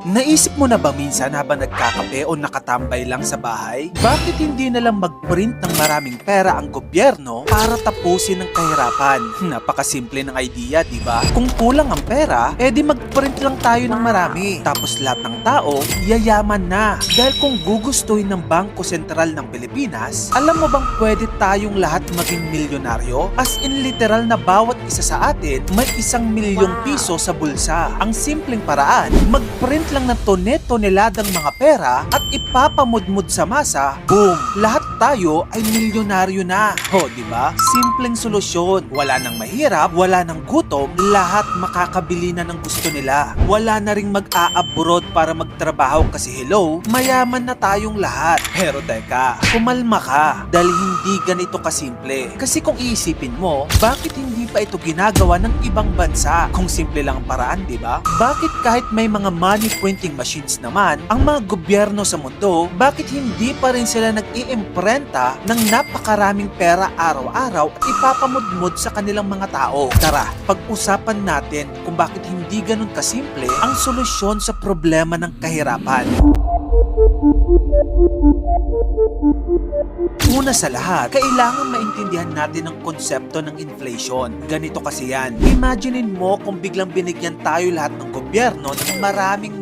Naisip mo na ba minsan habang nagkakape o nakatambay lang sa bahay? Bakit hindi na lang mag-print ng maraming pera ang gobyerno para tapusin ang kahirapan? Napakasimple ng idea, di ba? Kung kulang ang pera, edi mag-print lang tayo ng marami. Tapos lahat ng tao, yayaman na. Dahil kung gugustuhin ng Bangko Sentral ng Pilipinas, alam mo bang pwede tayong lahat maging milyonaryo? As in literal na bawat isa sa atin may 1,000,000 piso sa bulsa. Ang simpleng paraan, mag-print lang ng toneladang mga pera at ipapamudmud sa masa, boom! Lahat tayo ay milyonaryo na. Ho, di ba? Simpleng solusyon. Wala nang mahirap, wala nang gutom, lahat makakabili na ng gusto nila. Wala na ring mag-a-abroad para magtrabaho kasi hello, mayaman na tayong lahat. Pero teka, kumalma ka dahil hindi ganito kasimple. Kasi kung iisipin mo, bakit hindi pa ito ginagawa ng ibang bansa? Kung simple lang ang paraan, di ba? Bakit kahit may mga money printing machines naman, ang mga gobyerno sa mundo, bakit hindi pa rin sila nag-iimprenta ng napakaraming pera araw-araw at ipapamudmud sa kanilang mga tao? Tara, pag-usapan natin kung bakit hindi ganun kasimple ang solusyon sa problema ng kahirapan. Una sa lahat, kailangan maintindihan natin ang konsepto ng inflation. Ganito kasi yan. Imaginein mo kung biglang binigyan tayo lahat ng gobyerno ng maraming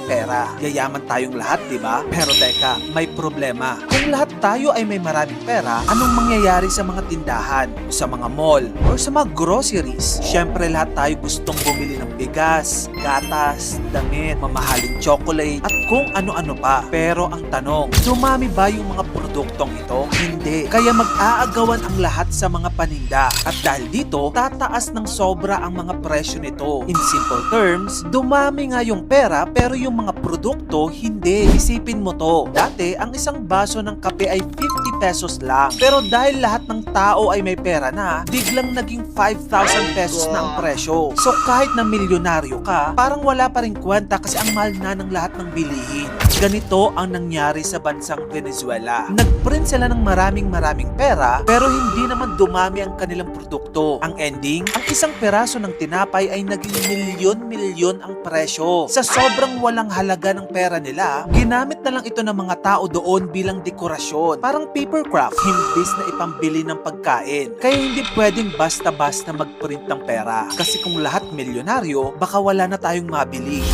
pera. Yayaman tayong lahat, di ba? Pero teka, may problema. Kung lahat tayo ay may maraming pera, anong mangyayari sa mga tindahan, sa mga mall, or sa mga groceries? Siyempre lahat tayo gustong bumili ng bigas, gatas, damit, mamahaling chocolate, at kung ano-ano pa. Pero ang tanong, dumami ba yung mga produktong ito? Hindi. Kaya mag-aagawan ang lahat sa mga paninda. At dahil dito, tataas ng sobra ang mga presyo nito. In simple terms, dumami nga yung pera pero yung mga produkto hindi. Isipin mo to. Dati, ang isang baso ng kape ay 50 pesos lang. Pero dahil lahat ng tao ay may pera na, biglang naging 5,000 pesos na ang presyo. So kahit na milyonaryo ka, parang wala pa rin kwenta kasi ang mahal na ng lahat ng bilihin. Ganito ang nangyari sa bansang Venezuela. Nagprint sila ng maraming pera pero hindi naman dumami ang kanilang produkto. Ang ending, ang isang peraso ng tinapay ay naging milyon ang presyo. Sa sobrang walang halaga ng pera nila, ginamit na lang ito ng mga tao doon bilang dekorasyon. Parang paper craft, himbis na ipambili ng pagkain. Kaya hindi pwedeng basta-basta magprint ng pera. Kasi kung lahat milyonaryo, baka wala na tayong mabili.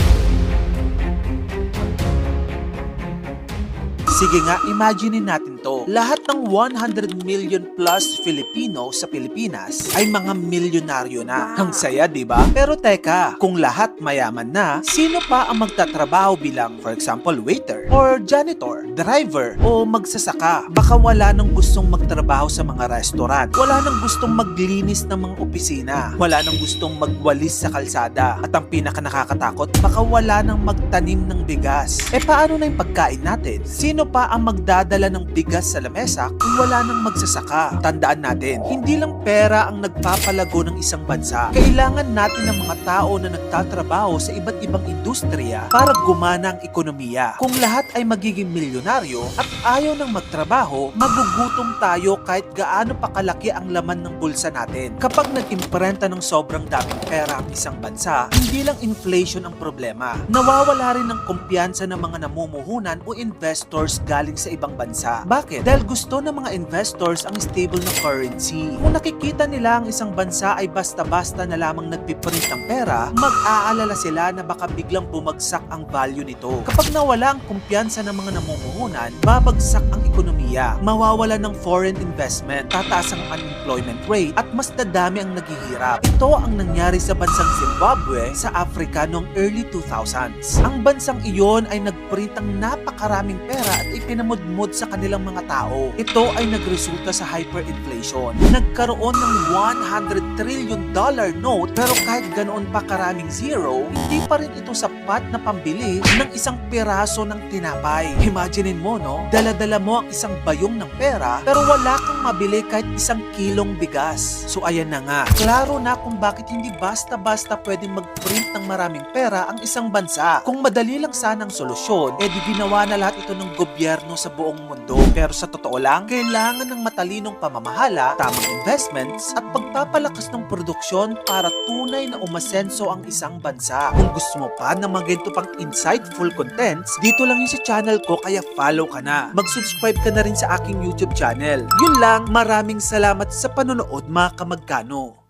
Sige nga, imaginein natin to. Lahat ng 100 million plus Filipino sa Pilipinas ay mga milyonaryo na. Ang saya, di ba? Pero teka, kung lahat mayaman na, sino pa ang magtatrabaho bilang, for example, waiter, or janitor, driver, o magsasaka? Baka wala nang gustong magtrabaho sa mga restaurant. Wala nang gustong maglinis ng mga opisina. Wala nang gustong magwalis sa kalsada. At ang pinaka nakakatakot, baka wala nang magtanim ng bigas. Paano na yung pagkain natin? Sino pa ang magdadala ng bigas sa lamesa kung wala nang magsasaka? Tandaan natin, hindi lang pera ang nagpapalago ng isang bansa. Kailangan natin ng mga tao na nagtatrabaho sa iba't ibang industriya para gumana ang ekonomiya. Kung lahat ay magiging milyonaryo at ayaw nang magtrabaho, magugutom tayo kahit gaano pa kalaki ang laman ng bulsa natin. Kapag nag-imprenta ng sobrang daming pera ang isang bansa, hindi lang inflation ang problema. Nawawala rin ng kumpiyansa ng mga namumuhunan o investors galing sa ibang bansa. Bakit? Dahil gusto ng mga investors ang stable na currency. Kung nakikita nila ang isang bansa ay basta-basta na lamang nagpiprint ng pera, mag-aalala sila na baka biglang bumagsak ang value nito. Kapag nawala ang kumpiyansa ng mga namumuhunan, babagsak ang ekonomiya, mawawala ng foreign investment, tataas ang unemployment rate, at mas dadami ang naghihirap. Ito ang nangyari sa bansang Zimbabwe sa Africa noong early 2000s. Ang bansang iyon ay nagprint ng napakaraming pera at ipinamudmud sa kanilang mga tao. Ito ay nagresulta sa hyperinflation. Nagkaroon ng $100 trillion note pero kahit ganoon pa karaming zero, hindi pa rin ito sapat na pambili ng isang piraso ng tinapay. Imaginein mo, no? Dala-dala mo ang isang bayong ng pera pero wala kang mabili kahit 1 kilong bigas. So ayan na nga. Klaro na kung bakit hindi basta-basta pwedeng mag-print ng maraming pera ang isang bansa. Kung madali lang sana ang solusyon, edi ginawa na lahat ito ng gobyerno sa buong mundo. Pero sa totoo lang, kailangan ng matalinong pamamahala, tamang investments, at pagpapalakas ng produksyon para tunay na umasenso ang isang bansa. Kung gusto mo pa na maginto pang insightful contents, dito lang yun sa channel ko kaya follow ka na. Mag-subscribe ka na rin sa aking YouTube channel. Yun lang, maraming salamat sa panonood mga kamagkano.